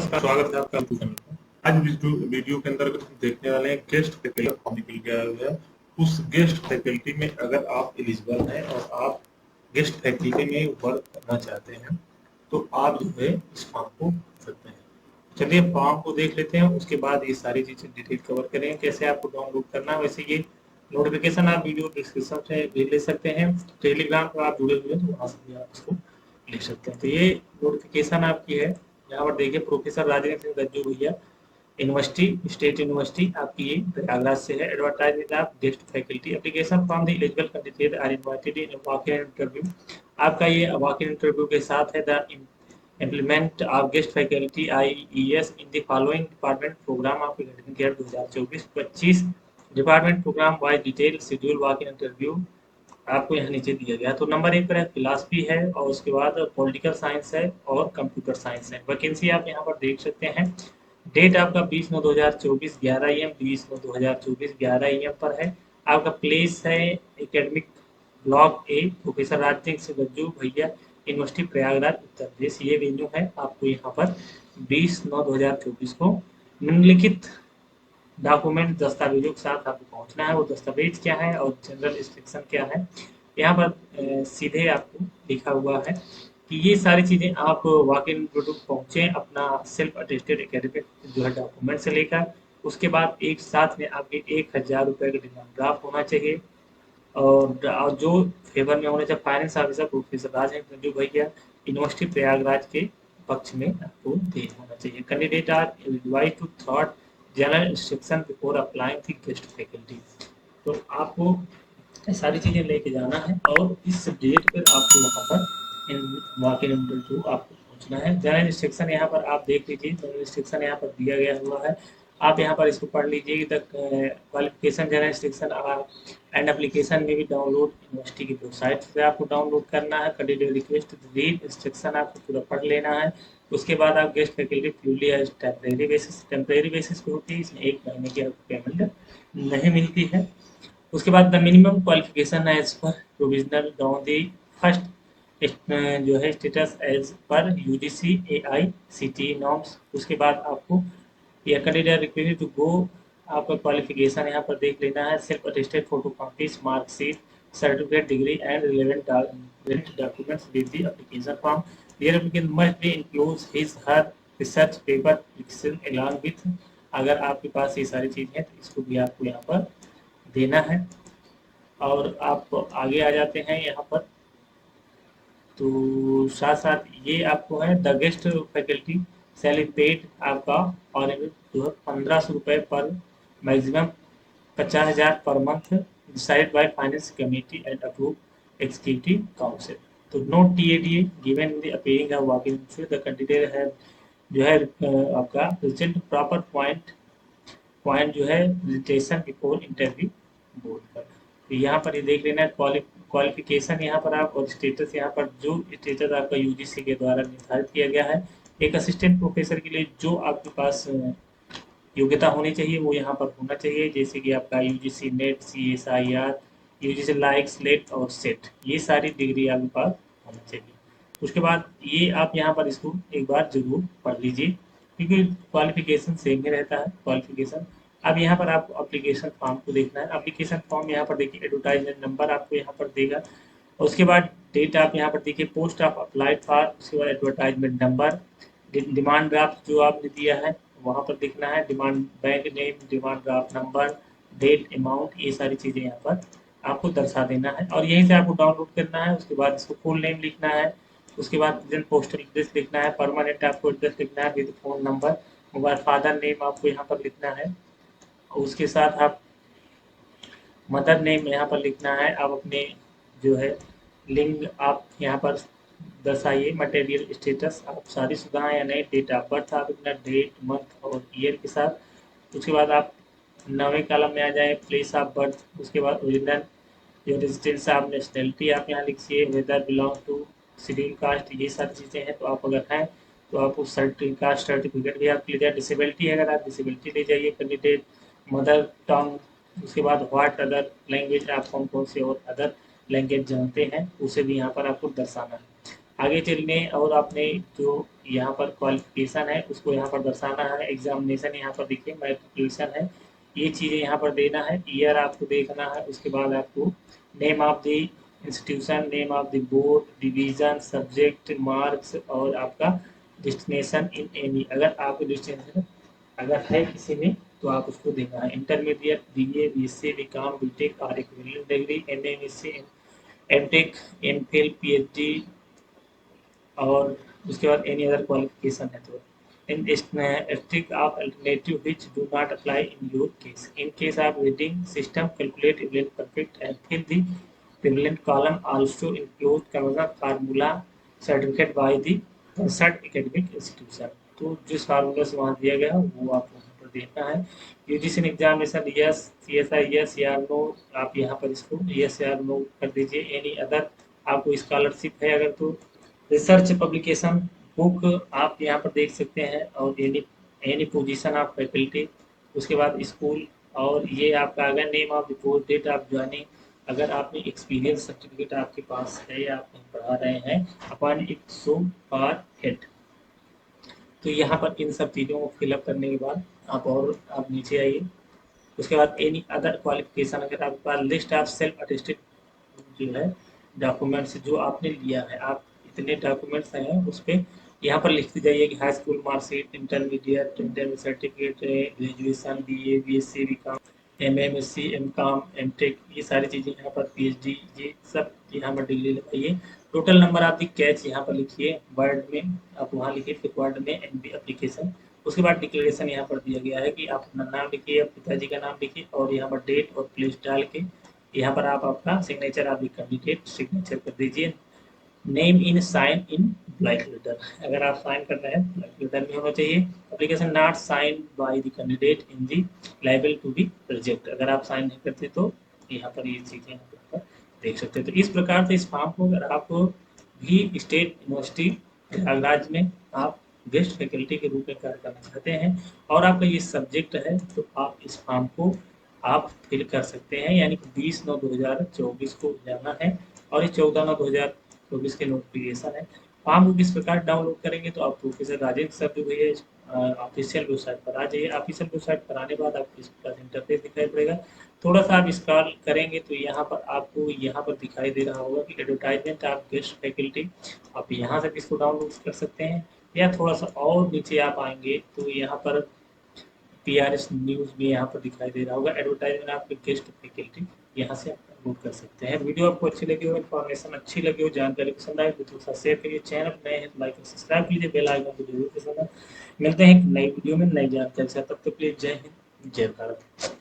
नमस्कार, स्वागत है आपका चैनल पर। आज वीडियो के अंदर हम देखने वाले हैं गेस्ट फैकल्टी फॉर्म निकल के आया हुआ है। उस गेस्ट फैकल्टी में अगर आप एलिजिबल हैं और आप गेस्ट फैकल्टी में वर्क करना चाहते हैं तो आप जो है इस फॉर्म को भर सकते हैं। चलिए फॉर्म को देख लेते हैं, उसके बाद ये सारी चीजें डिटेल कवर करेंगे, कैसे आपको डाउनलोड करना है। वैसे ये नोटिफिकेशन आप वीडियो डिस्क्रिप्शन से भी ले सकते हैं, टेलीग्राम पर आप जुड़े हुए हैं तो वहाँ से भी आप इसको ले सकते हैं। तो ये नोटिफिकेशन आपकी है, यहाँ पर देखिए प्रोफेसर राजेंद्र सिंह गज्जू भैया, यूनिवर्सिटी, स्टेट यूनिवर्सिटी आपकी ये प्रयागराज से है। Advertisement of guest faculty application from the eligible candidate are invited in walk in interview. आपका ये वॉक इन इंटरव्यू के साथ है the implement of guest faculty IES in the following department programme of academic year 2024-25 department programme wise detail schedule walk in interview आपको यहाँ नीचे दिया गया। तो नंबर 1 पर है फिलॉसफी है, और उसके बाद पॉलिटिकल साइंस है और कंप्यूटर साइंस है। वैकेंसी आप यहाँ पर देख सकते हैं। डेट आपका 20/9/2024 11 AM 20/9/2024 11 AM पर है। आपका प्लेस है एकेडमिक ब्लॉक ए, प्रोफेसर राज सिंह गज्जू भैया, यूनिवर्सिटी प्रयागराज उत्तर प्रदेश। ये वेन्यू है। आपको यहाँ पर 20/9/2024 को निम्नलिखित डॉक्यूमेंट दस्तावेजों के साथ आपको पहुंचना है। वो दस्तावेज क्या है और जनरल इंस्ट्रक्शन क्या है, यहाँ पर सीधे आपको लिखा हुआ है कि ये सारी चीज़ें आप वॉक इन इंटरव्यू पहुँचे अपना सेल्फ अटेस्टेड एकेडमिक जो है डॉक्यूमेंट से लेकर, उसके बाद एक साथ में आपके 1000 रुपये का डिमांड ड्राफ्ट होना चाहिए। और जो फेवर में होने चाहिए finance officer professor Rajendra Gajju भैया, यूनिवर्सिटी प्रयागराज के पक्ष में आपको देना होना चाहिए। Candidate are advise to thought general instruction before applying the guest faculty. तो आपको ये सारी चीज़ें लेके जाना है और इस डेट पर आपको वहाँ पर वॉक इन इंटरव्यू आपको पहुँचना है। जनरल इंस्ट्रक्शन यहाँ पर आप देख लीजिए, जनरल इंस्ट्रक्शन यहाँ पर दिया गया हुआ है, आप यहाँ पर इसको पढ़ लीजिए। The qualification general instruction and application में भी डाउनलोड यूनिवर्सिटी की वेबसाइट से आपको डाउनलोड करना है। कैंडिडेट रिक्वेस्ट रीड इंस्ट्रक्शन आपको पूरा पढ़ लेना है। उसके बाद आप guest faculty purely as temporary basis पे होती है, इसमें 1 महीने की आपको पेमेंट नहीं मिलती है। उसके बाद the minimum qualification as per provisional down the first जो है status as per UGC AICTE norms. उसके बाद आपको या कैंडिडेट रिक्वेस्ट टू गो, आपका क्वालिफिकेशन यहाँ पर देख लेना है। Self attested photo copies marksheet certificate degree and relevant documents with the application form. Dear applicant must be includes his her research paper along with, अगर आपके पास ये सारी चीज़ है तो इसको भी आपको यहाँ पर देना है। और आप आगे आ जाते हैं यहाँ पर, तो साथ साथ ये आपको है the guest faculty salary paid आपका और जो है 1500 रुपये पर maximum 50,000 per month decide by finance committee and approve executive council. तो no TADA given in the appearing of walk in the candidate है जो है आपका प्रेजेंट प्रॉपर पॉइंट जो है प्रेजेंटेशन बिफोर इंटरव्यू बोर्ड पर। तो यहाँ पर ये देख लेना क्वालिफिकेशन यहाँ पर आप और स्टेटस यहाँ पर जो स्टेटस आपका UGC के द्वारा निर्धारित किया गया है। एक असिस्टेंट प्रोफेसर के लिए जो आपके पास योग्यता होनी चाहिए वो यहाँ पर होना चाहिए, जैसे कि आपका UGC net CSIR UGC like slate और सेट, ये सारी डिग्री आपके पास होना चाहिए। उसके बाद ये आप यहाँ पर इसको एक बार जरूर पढ़ लीजिए क्योंकि क्वालिफिकेशन सेम ही रहता है क्वालिफिकेशन। अब यहाँ पर आपको एप्लीकेशन फॉर्म को देखना है। एप्लीकेशन फॉर्म यहाँ पर देखिए एडवर्टाइजमेंट नंबर आपको यहाँ पर देगा, और उसके बाद डेट आप यहाँ पर देखिए पोस्ट ऑफ अप्लाइड फॉर, उसके बाद एडवर्टाइजमेंट नंबर, डिमांड ड्राफ्ट जो आपने दिया है वहाँ पर दिखना है, demand bank name, demand draft number, date, amount, ये सारी चीज़ें यहाँ पर आपको दर्शा देना है और यहीं से आपको डाउनलोड करना है। उसके बाद इसको फुल नेम लिखना है, उसके बाद प्रेजेंट पोस्टल एड्रेस लिखना है, परमानेंट आपको एड्रेस लिखना है with phone number, mobile, father name आपको यहाँ पर लिखना है, और उसके साथ आप मदर नेम यहाँ पर लिखना है। आप अपने जो है लिंग आप यहाँ पर दर्शाइए, मटेरियल स्टेटस आप शादीशुदा हैं या नहीं, डेट ऑफ बर्थ आप अपना डेट मंथ और ईयर के साथ। उसके बाद आप 9वें कॉलम में आ जाए प्लेस ऑफ बर्थ, उसके बाद ओरिजिनल जो रेजिडेंस आप नेशनलिटी आप यहाँ लिखिए, whether belong to schedule caste, ये सारी चीज़ें हैं। तो आप अगर हैं तो आप उस कास्ट सर्टिफिकेट भी आप ले जाए। डिसेबिलिटी है अगर आप डिसेबिलिटी ले जाइए कैंडिडेट, मदर टंग, उसके बाद व्हाट अदर लैंग्वेज आप कौन कौन से और अदर लैंग्वेज जानते हैं उसे भी यहाँ पर आपको दर्शाना है। आगे चलने और आपने जो यहाँ पर क्वालिफिकेशन है उसको यहाँ पर दर्शाना है। एग्जामिनेशन यहाँ पर देखिए मैट्रिकुलेशन है, ये चीज़ें यहाँ पर देना है। ईयर आपको देखना है। उसके बाद आपको name of the institution, name of the board, division, subject, marks और आपका डेस्टिनेशन इन एनी, अगर आपको डेस्टिनेशन अगर है किसी में तो आप उसको देना है। Intermediate, BA, BSc, BCom, BTech और equivalent degree, MA, MSc, MTech, MPhil, PhD और उसके बाद एनी अदर क्वालिफिकेशन है तो instead of alternative which do not apply in your case. In case of reading system, calculate equivalent perfect and fill the equivalent column. Also include conversion formula certificate by the concerned academic institution. तो जिस formula से वहाँ दिया गया वो आप वहाँ पर देना है। UGC examination yes, CSI yes या नो, आप यहाँ पर इसको यस या नो कर दीजिए। एनी अदर आपको स्कॉलरशिप है अगर तो रिसर्च पब्लिकेशन बुक आप यहाँ पर देख सकते हैं और any any position of faculty. उसके बाद स्कूल और ये आपका अगर name of the course, date of joining, अगर आपने एक्सपीरियंस सर्टिफिकेट आपके पास है या आप कहीं पढ़ा रहे हैं upon it so for head. तो यहाँ पर इन सब चीज़ों को फिलअप करने के बाद आप नीचे आइए। उसके बाद एनी अदर क्वालिफिकेशन अगर आपके पास लिस्ट ऑफ सेल्फ अटेस्टेड जो है डॉक्यूमेंट्स जो आपने लिया है, आप इतने डॉक्यूमेंट्स हैं उस पर यहाँ पर लिखते जाइए कि high school marksheet, intermediate, intermediate certificate, graduation, BA, BSc, BCom, MA, MSc, MCom, MTech, ये सारी चीज़ें यहाँ पर पीएचडी, ये सब यहाँ पर डिग्री लगाइए। Total number of the catch यहाँ पर लिखिए, वर्ड में आप वहाँ लिखिए, फिर वर्ड में एनबी एप्लीकेशन। उसके बाद डिक्लेरेशन यहाँ पर दिया गया है कि आप अपना नाम लिखिए, पिताजी का नाम लिखिए और यहाँ पर डेट और प्लेस डाल के यहाँ पर आप अपना signature of the candidate signature कर दीजिए। Name in sign in black letter, अगर आप साइन कर रहे हैं ब्लैक लेटर में होना चाहिए। Application not sign by the candidate in the liable to be reject, अगर आप साइन नहीं करते तो यहाँ पर ये चीज़ें यहाँ पर देख सकते हैं। तो इस प्रकार से इस फॉर्म को अगर आप भी स्टेट यूनिवर्सिटी प्रयागराज में आप गेस्ट फैकल्टी के रूप में कार्य करना चाहते हैं और आपका ये सब्जेक्ट है तो आप इस फॉर्म को आप फिल कर सकते हैं। यानी कि 20/9/2024 को जाना है और ये 14/9/2024 के नोटिफिकेशन है। फॉर्म को किस प्रकार डाउनलोड करेंगे तो आप प्रोफेसर राजेंद्र सर जो भैया ऑफिशियल वेबसाइट पर आ जाइए। ऑफिशियल वेबसाइट पर आने के बाद आपको इस प्रकार इंटरफेस दिखाई पड़ेगा। थोड़ा सा आप स्क्रॉल करेंगे तो यहाँ पर आपको यहाँ पर दिखाई दे रहा होगा कि एडवर्टाइजमेंट ऑफ गेस्ट फैकल्टी, आप यहाँ से इसको डाउनलोड कर सकते हैं। या थोड़ा सा और नीचे आप आएंगे तो यहाँ पर पीआरएस न्यूज़ भी यहाँ पर दिखाई दे रहा होगा, एडवर्टाइजमेंट आपके गेस्ट फैकल्टी, यहाँ से आप डाउनलोड कर सकते हैं। वीडियो आपको अच्छी लगी हो, इन्फॉर्मेशन अच्छी लगी हो, जानकारी पसंद आए तो साथ शेयर करिए। चैनल नए हैं तो लाइक और सब्सक्राइब कीजिए, बेल आइकन को जरूर पसंद। मिलते हैं एक नई वीडियो में नई जानकारी के साथ, तब तक के लिए जय हिंद, जय भारत।